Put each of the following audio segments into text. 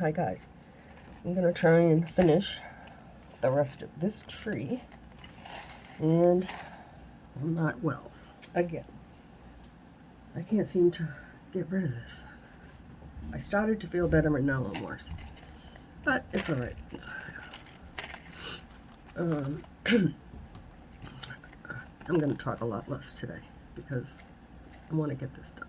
Hi guys, I'm gonna try and finish the rest of this tree, and I'm not well again. I can't seem to get rid of this. I started to feel better and now I'm worse, but it's alright. I'm gonna talk a lot less today because I want to get this done.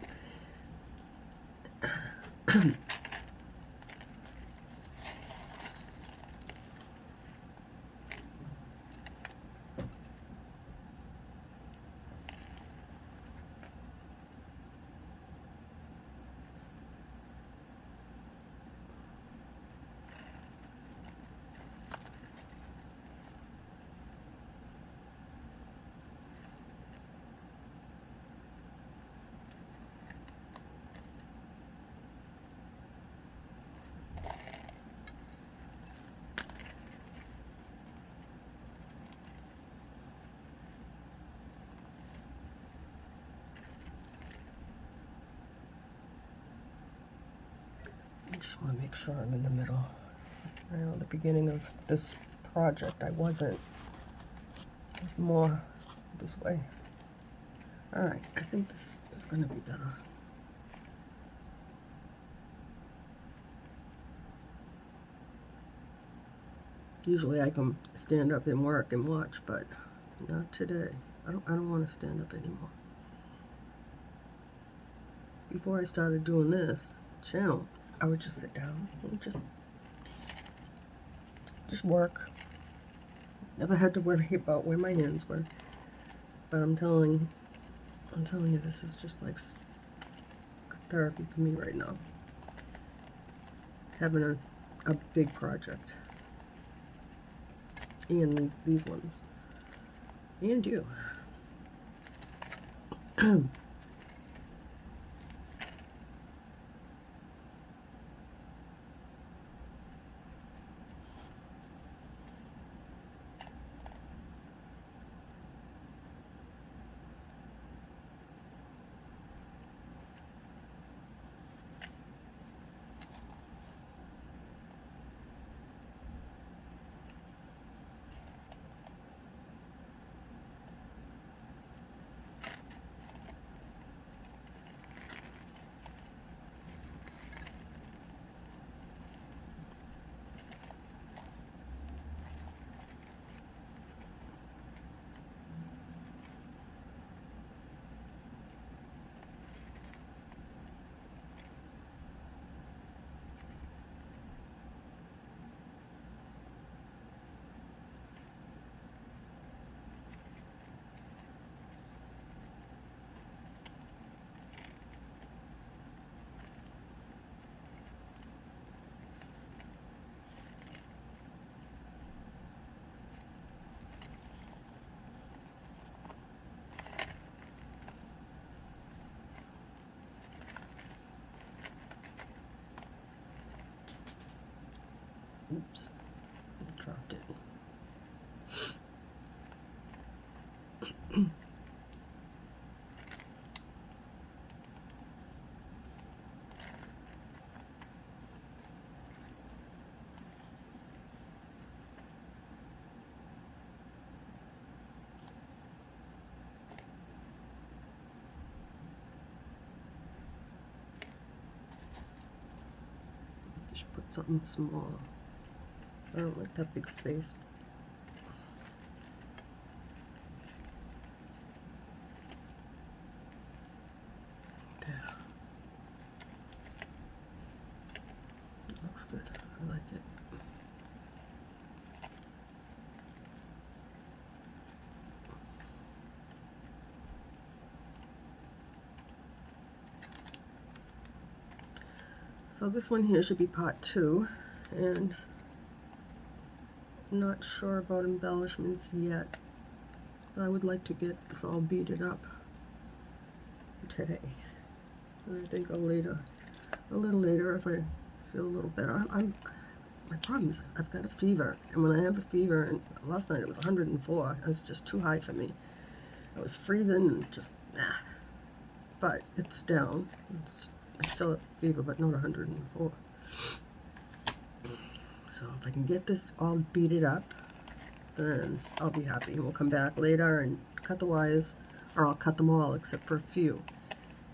I just want to make sure I'm in the middle. I know at the beginning of this project I wasn't. It was more this way. Alright, I think this is going to be better. Usually I can stand up and work and watch, but not today. I don't want to stand up anymore. Before I started doing this channel, I would just sit down and just work. Never had to worry about where my hands were. But I'm telling you, this is just like therapy for me right now. Having a big project. And these ones. And you. Oops, I dropped it. Just put something small. I don't like that big space. There. It looks good. I like it. So this one here should be part 2, and I'm not sure about embellishments yet, but I would like to get this all beaded up today. And I think a little later if I feel a little better. My problem is I've got a fever, and when I have a fever, and last night it was 104, it was just too high for me. I was freezing and just, but it's down. I still have fever, but not 104. So if I can get this all beaded up, then I'll be happy. And we'll come back later and cut the wires, or I'll cut them all except for a few.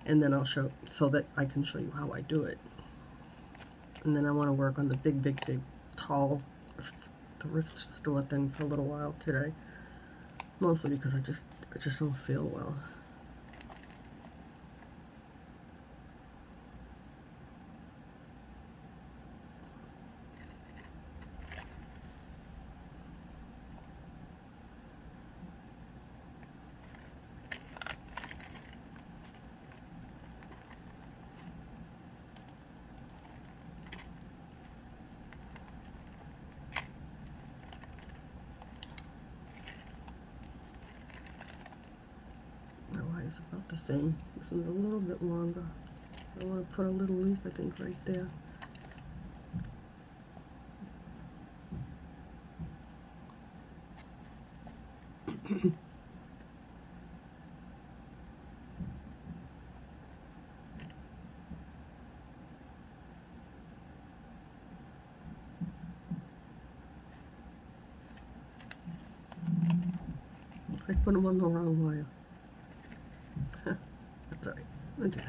And then I'll show, so that I can show you how I do it. And then I want to work on the big, tall thrift store thing for a little while today. Mostly because I just don't feel well. It's about the same. This one's a little bit longer. I want to put a little leaf, I think, right there. I put them on the wrong wire. That's all right. I'll do that.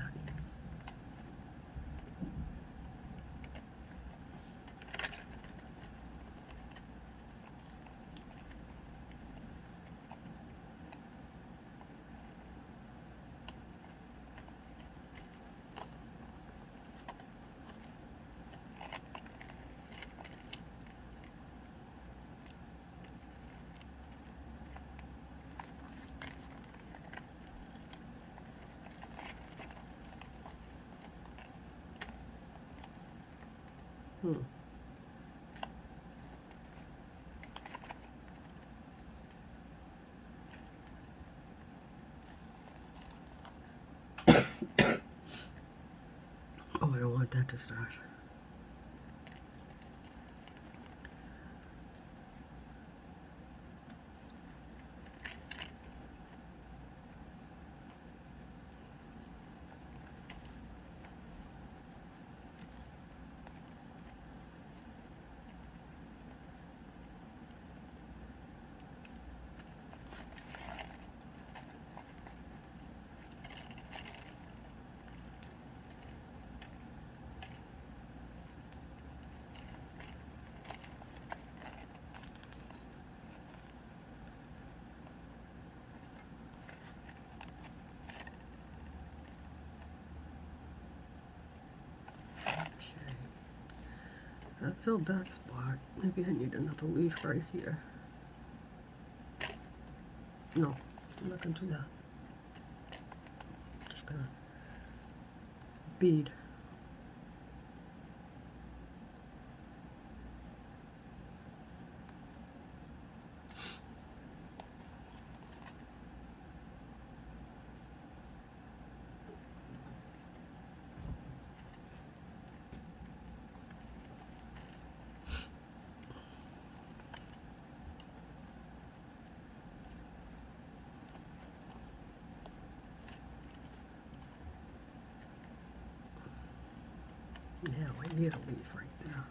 Oh, I don't want that to start. I filled that spot. Maybe I need another leaf right here. No, I'm not gonna do that. Just gonna bead. Now I need a leaf right there.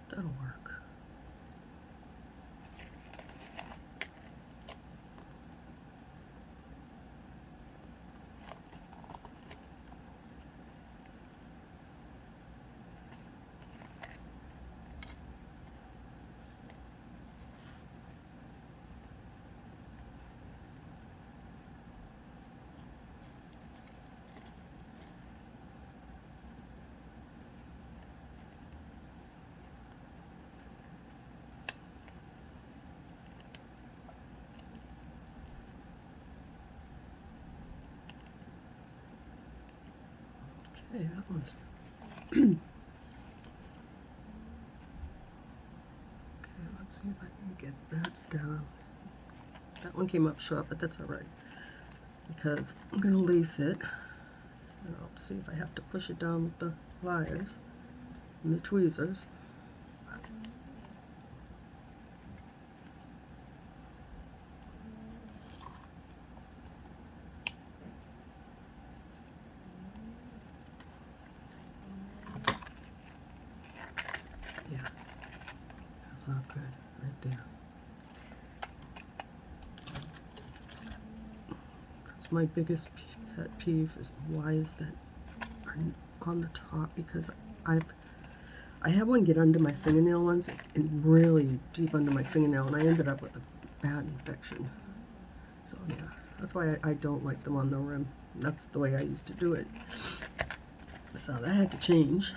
That'll work. Okay, that one's okay, let's see if I can get that down. That one came up short, but that's all right because I'm gonna lace it, and I'll see if I have to push it down with the pliers and the tweezers. Yeah, that's not good right there. That's my biggest pet peeve is why is that on the top, because I had one get under my fingernail once and really deep under my fingernail, and I ended up with a bad infection. So yeah, that's why I don't like them on the rim. That's the way I used to do it. So that had to change.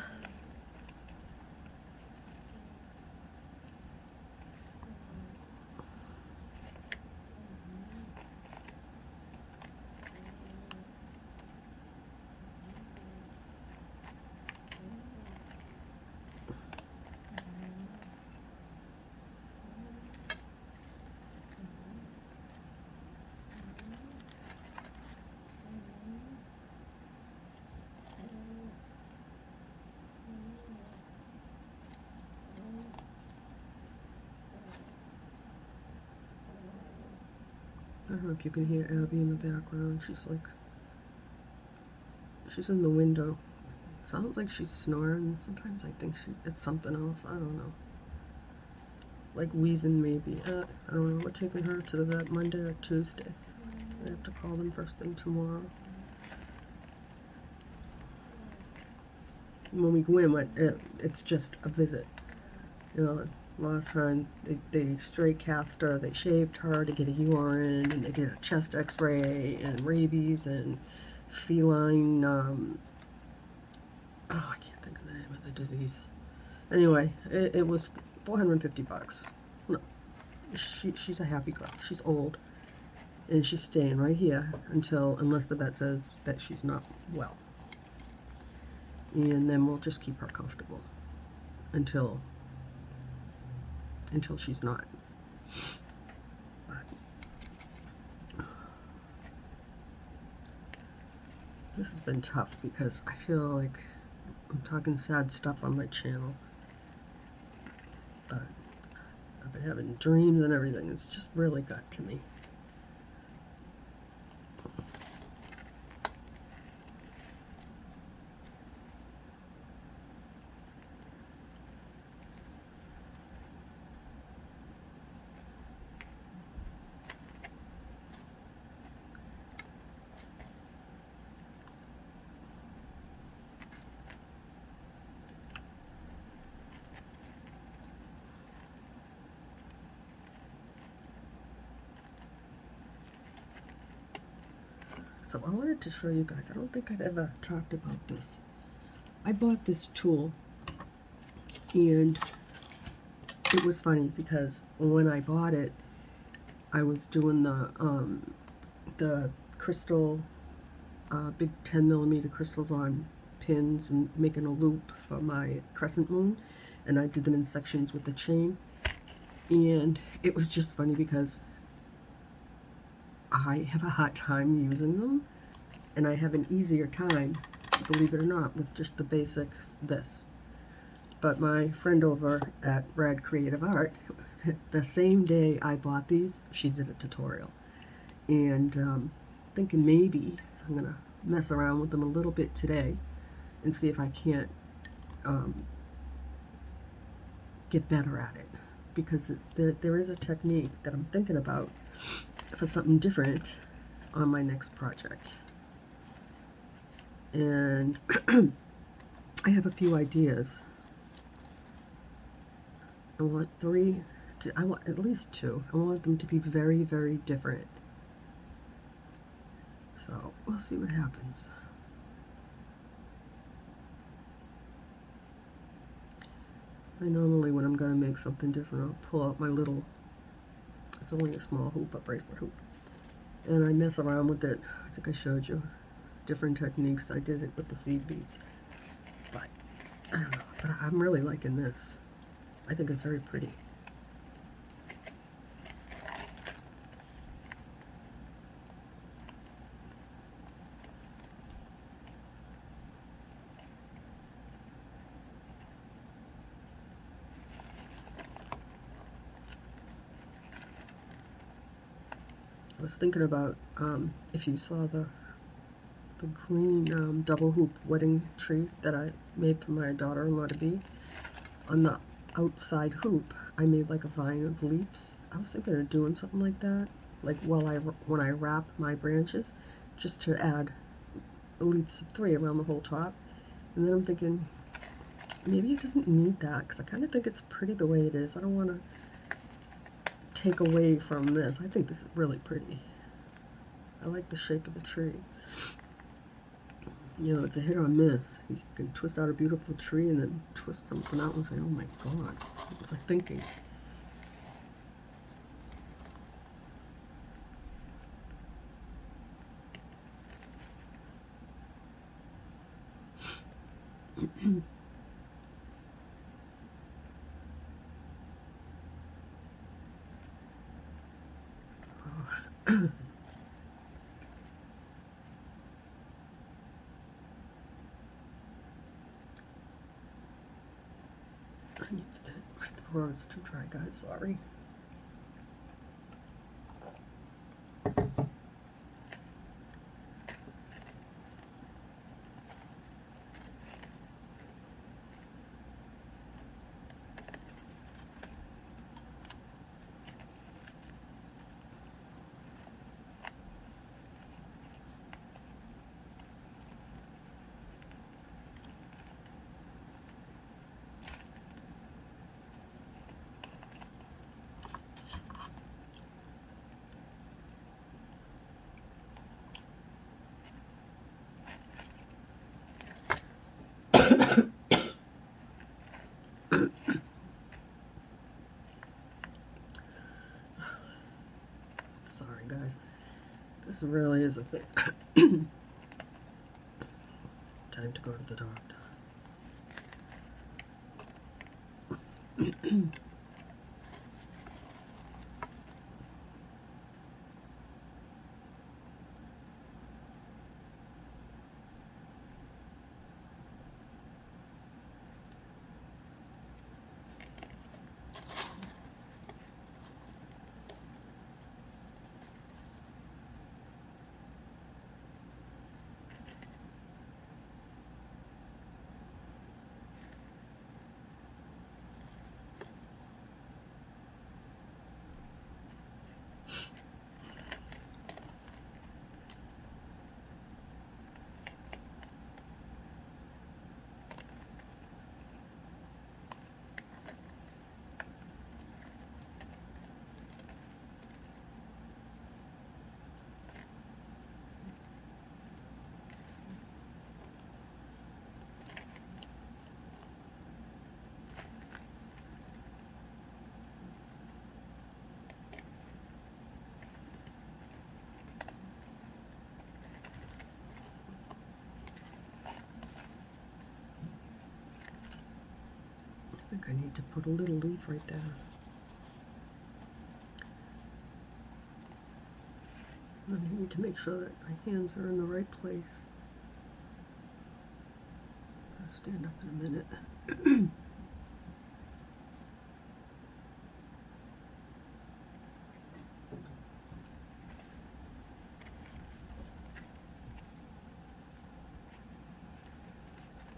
I don't know if you can hear Abby in the background. She's in the window. Sounds like she's snoring. Sometimes I think it's something else. I don't know. Like wheezing maybe. I don't know. We're taking her to the vet Monday or Tuesday. I have to call them first thing tomorrow. When we go in, it's just a visit. You know, last time they straight cathed her, they shaved her to get a urine, and they did a chest x-ray, and rabies, and feline, I can't think of the name of the disease. Anyway, it was $450. No, she's a happy girl. She's old, and she's staying right here unless the vet says that she's not well. And then we'll just keep her comfortable until she's not. But this has been tough because I feel like I'm talking sad stuff on my channel. But I've been having dreams and everything. It's just really got to me. So I wanted to show you guys, I don't think I've ever talked about this. I bought this tool, and it was funny because when I bought it, I was doing the crystal, big 10mm crystals on pins and making a loop for my crescent moon, and I did them in sections with the chain. And it was just funny because I have a hard time using them, and I have an easier time, believe it or not, with just the basic this. But my friend over at Rad Creative Art, the same day I bought these, she did a tutorial. And thinking maybe I'm gonna mess around with them a little bit today and see if I can't get better at it. Because there is a technique that I'm thinking about for something different on my next project. And I have a few ideas. I want I want at least 2. I want them to be very, very different. So we'll see what happens. I normally, when I'm going to make something different, I'll pull out my little, it's only a small hoop, a bracelet hoop, and I mess around with it. I think I showed you, different techniques. I did it with the seed beads, but I don't know. But I'm really liking this. I think it's very pretty. I was thinking about if you saw the green double hoop wedding tree that I made for my daughter-in-law to be. On the outside hoop, I made like a vine of leaves. I was thinking of doing something like that, like when I wrap my branches, just to add leaves of 3 around the whole top. And then I'm thinking, maybe it doesn't need that, because I kind of think it's pretty the way it is. I don't want to take away from this. I think this is really pretty. I like the shape of the tree. You know, it's a hit or miss. You can twist out a beautiful tree and then twist something out and say, oh my God, what was I thinking? I need to take my throat is too dry, guys. Sorry. Sorry, guys. This really is a thing. Time to go to the doctor. I think I need to put a little leaf right there. And I need to make sure that my hands are in the right place. I'll stand up in a minute.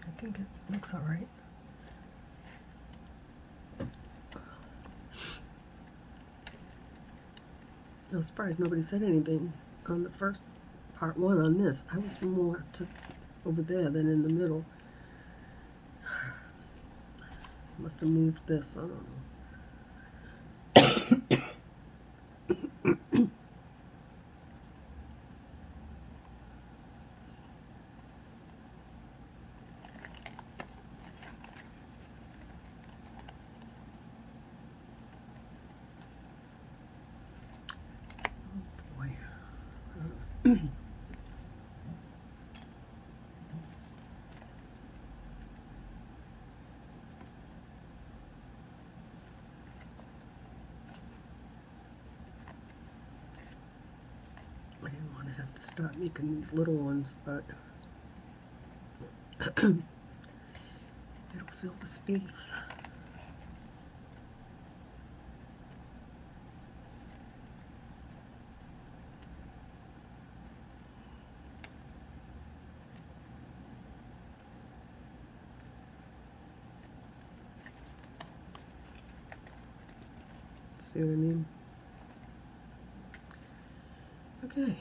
I think it looks all right. I was surprised nobody said anything on the first part 1 on this. I was more over there than in the middle. Must have moved this, I don't know. Oh boy. start making these little ones, but it'll fill the space. See what I mean? Okay.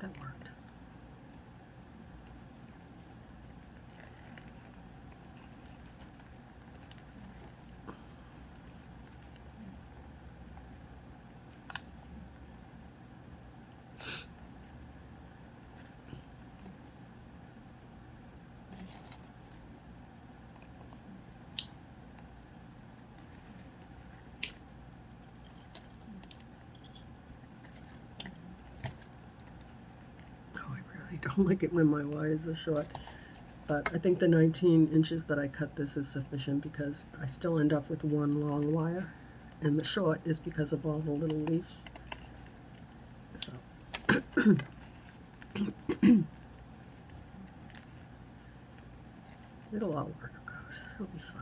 That worked. I don't like it when my wires are short, but I think the 19 inches that I cut this is sufficient because I still end up with one long wire, and the short is because of all the little leaves. So it'll all work out. It'll be fine.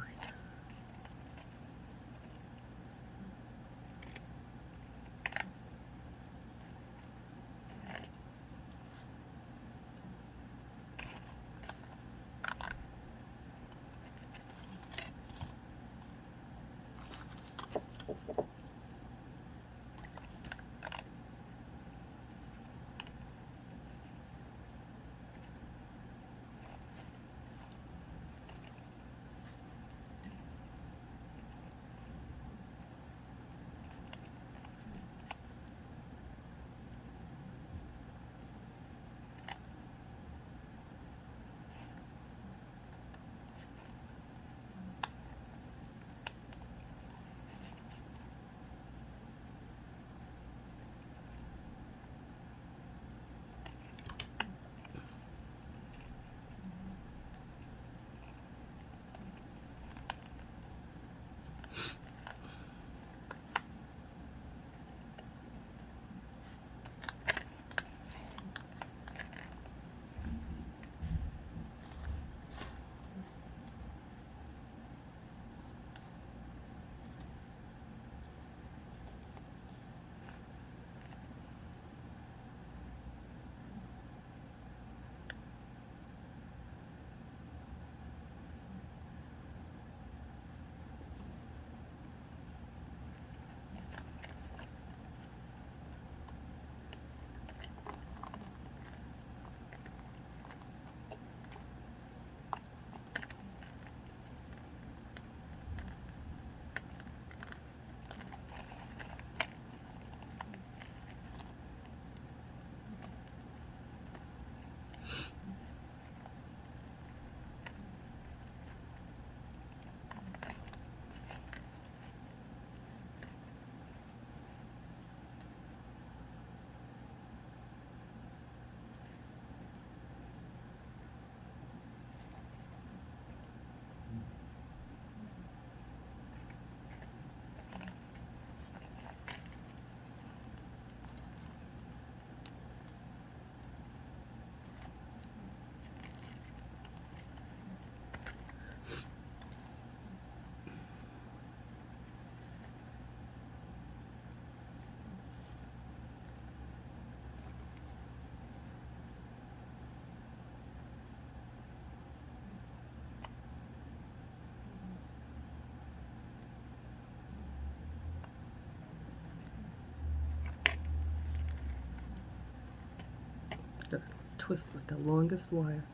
Twist with the longest wire.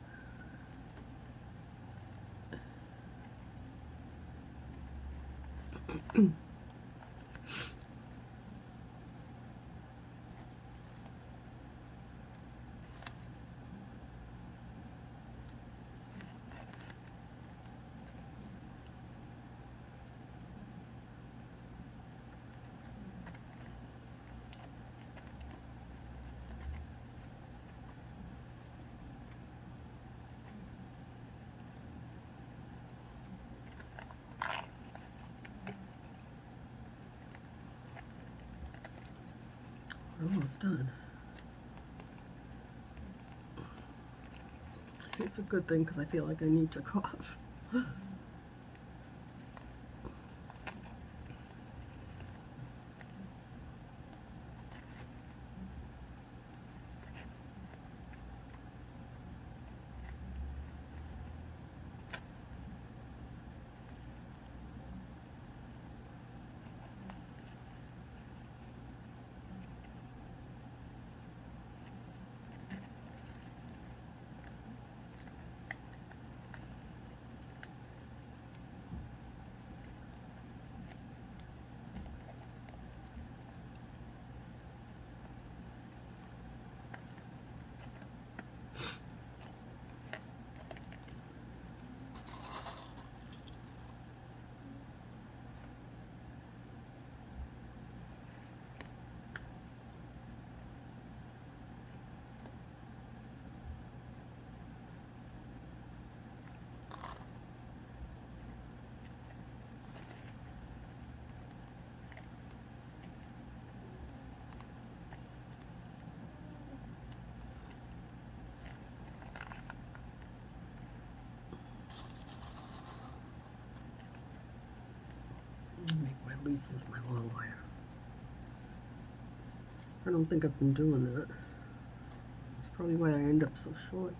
Almost done. It's a good thing because I feel like I need to cough. Make my leaf with my long wire. I don't think I've been doing that. That's probably why I end up so short.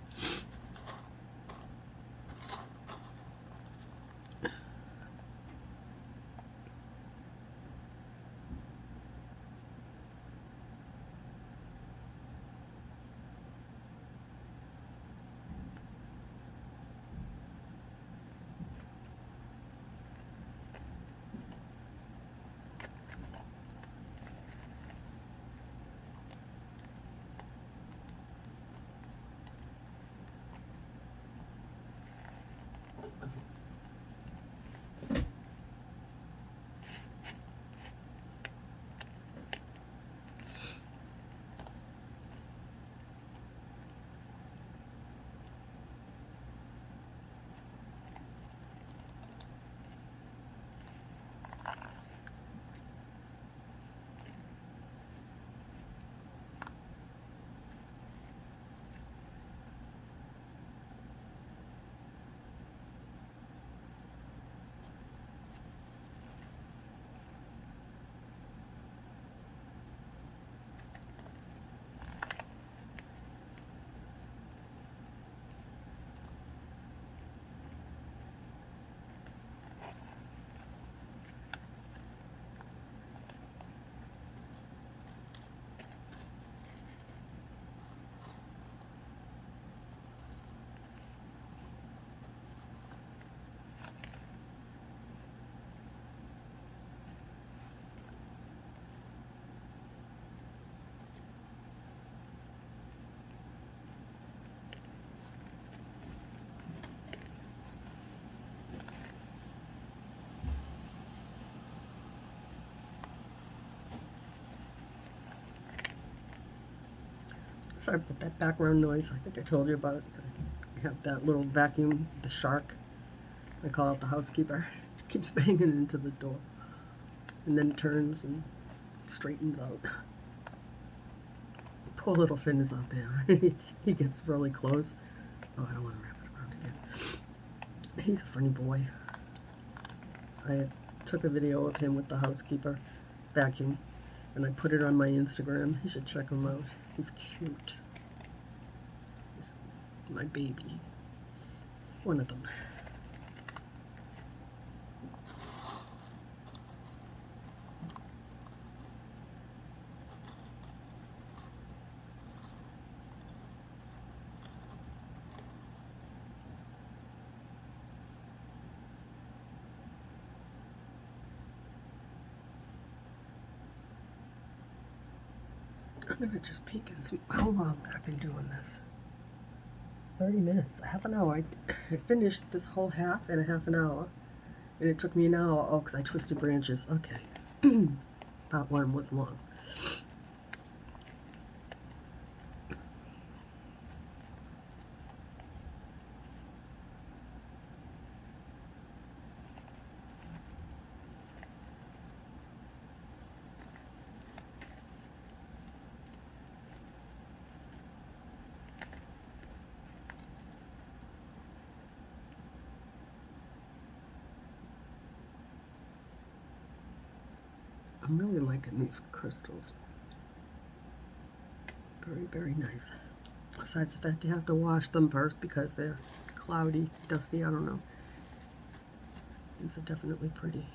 Sorry about that background noise. I think I told you about it. I have that little vacuum, the shark. I call it the housekeeper. It keeps banging into the door. And then turns and straightens out. Poor little Finn is out there. He gets really close. Oh, I don't want to wrap it around again. He's a funny boy. I took a video of him with the housekeeper vacuum, and I put it on my Instagram. You should check him out. He's cute. He's my baby. One of them. I'm gonna just peek and see how long I've been doing this. 30 minutes, a half an hour. I finished this whole half in a half an hour, and it took me an hour. Oh, because I twisted branches. Okay. Part one was long. I'm really liking these crystals. Very, very nice. Besides the fact you have to wash them first because they're cloudy, dusty, I don't know. These are definitely pretty.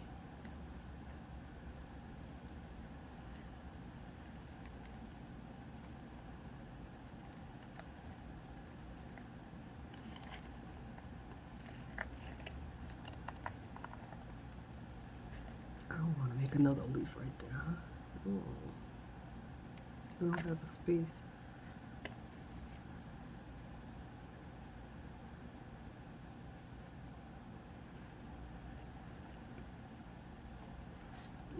I don't want to make another leaf right there. Oh, I don't have a space.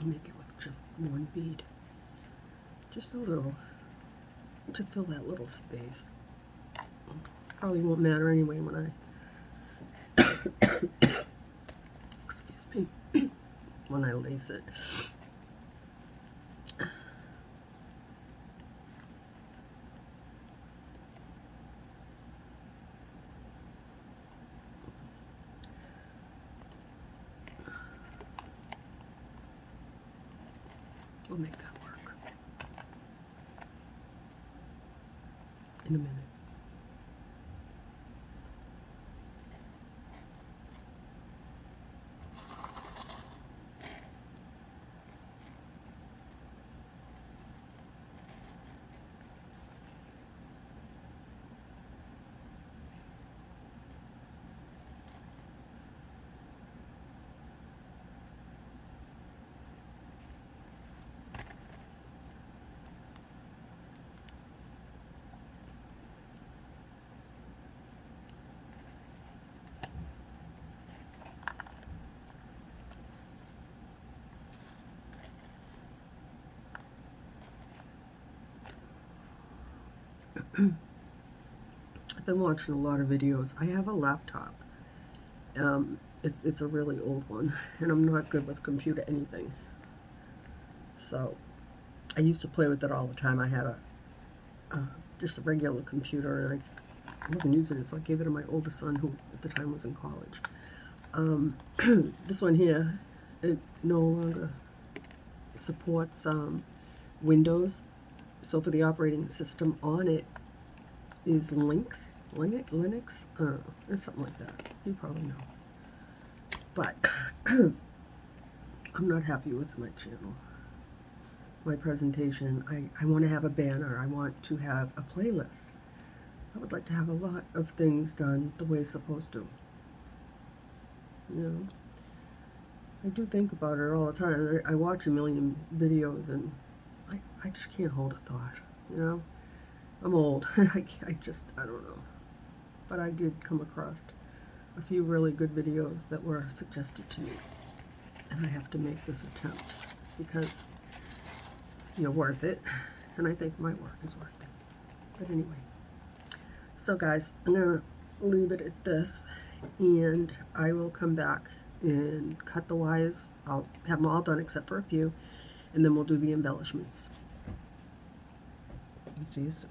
Make it with just one bead. Just a little to fill that little space. Probably won't matter anyway when I excuse me, when I lace it. We'll make that work in a minute. I've been watching a lot of videos. I have a laptop. It's a really old one, and I'm not good with computer anything. So I used to play with it all the time. I had just a regular computer, and I wasn't using it, so I gave it to my oldest son, who at the time was in college. This one here, it no longer supports Windows. So for the operating system on it is Linux, I don't know, or something like that. You probably know. But I'm not happy with my channel, my presentation. I want to have a banner. I want to have a playlist. I would like to have a lot of things done the way it's supposed to. You know, I do think about it all the time. I watch a million videos and I just can't hold a thought, you know. I'm old. I don't know. But I did come across a few really good videos that were suggested to me. And I have to make this attempt because you're worth it. And I think my work is worth it. But anyway. So guys, I'm going to leave it at this. And I will come back and cut the wires. I'll have them all done except for a few. And then we'll do the embellishments. See you soon.